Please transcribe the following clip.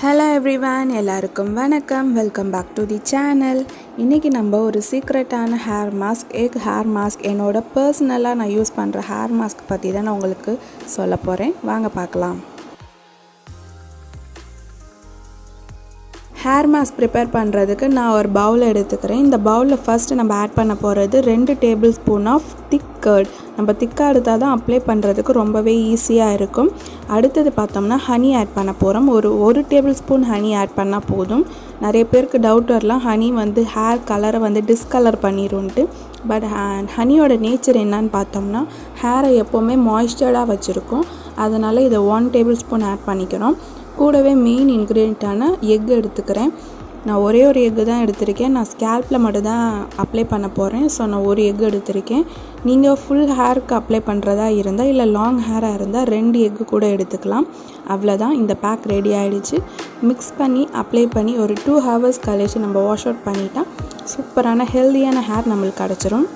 Hello everyone, எல்லாருக்கும் வணக்கம். Welcome back to the channel. இன்றைக்கி நம்ம ஒரு சீக்ரெட்டான ஹேர் மாஸ்க் என்னோட பர்சனலாக நான் யூஸ் பண்ணுற ஹேர் மாஸ்க் பற்றி தான் நான் உங்களுக்கு சொல்ல போகிறேன். வாங்க பார்க்கலாம். ஹேர் மாஸ்க் ப்ரிப்பேர் பண்ணுறதுக்கு நான் ஒரு பவுல் எடுத்துக்கிறேன். இந்த பவுலில் ஃபஸ்ட்டு நம்ம ஆட் பண்ண போகிறது 2 table spoon of thick curd. நம்ம திக்காக எடுத்தால் தான் அப்ளை பண்ணுறதுக்கு ரொம்பவே ஈஸியாக இருக்கும். அடுத்தது பார்த்தோம்னா ஹனி ஆட் பண்ண போகிறோம். ஒரு டேபிள் ஸ்பூன் ஹனி ஆட் பண்ணால் போதும். நிறைய பேருக்கு டவுட் வரலாம், ஹனி ஹேர் கலரை டிஸ்கலர் பண்ணிடும்ன்ட்டு. பட் ஹனியோட நேச்சர் என்னன்னு பார்த்தோம்னா ஹேரை எப்போவுமே மாய்ஸ்சர்டாக வச்சுருக்கோம். அதனால் இதை 1 டேபிள் ஸ்பூன் ஆட் பண்ணிக்கிறோம். கூடவே மெயின் இன்க்ரீடியண்ட்டான எக் எடுத்துக்கிறேன். நான் ஒரே ஒரு எக்கு தான் எடுத்திருக்கேன். நான் ஸ்கேல்பில் மட்டும் தான் அப்ளை பண்ண போகிறேன். ஸோ நான் ஒரு எக் எடுத்திருக்கேன். நீங்கள் ஃபுல் ஹேருக்கு அப்ளை பண்ணுறதா இருந்தால் இல்லை லாங் ஹேராக இருந்தால் 2 எக்கு கூட எடுத்துக்கலாம். அவ்வளோதான், இந்த பேக் ரெடி ஆகிடுச்சு. மிக்ஸ் பண்ணி அப்ளை பண்ணி ஒரு 2 ஹவர்ஸ் கழிச்சு நம்ம வாஷ் அவுட் பண்ணிட்டா சூப்பரான ஹெல்தியான ஹேர் நம்மளுக்கு கிடச்சிரும்.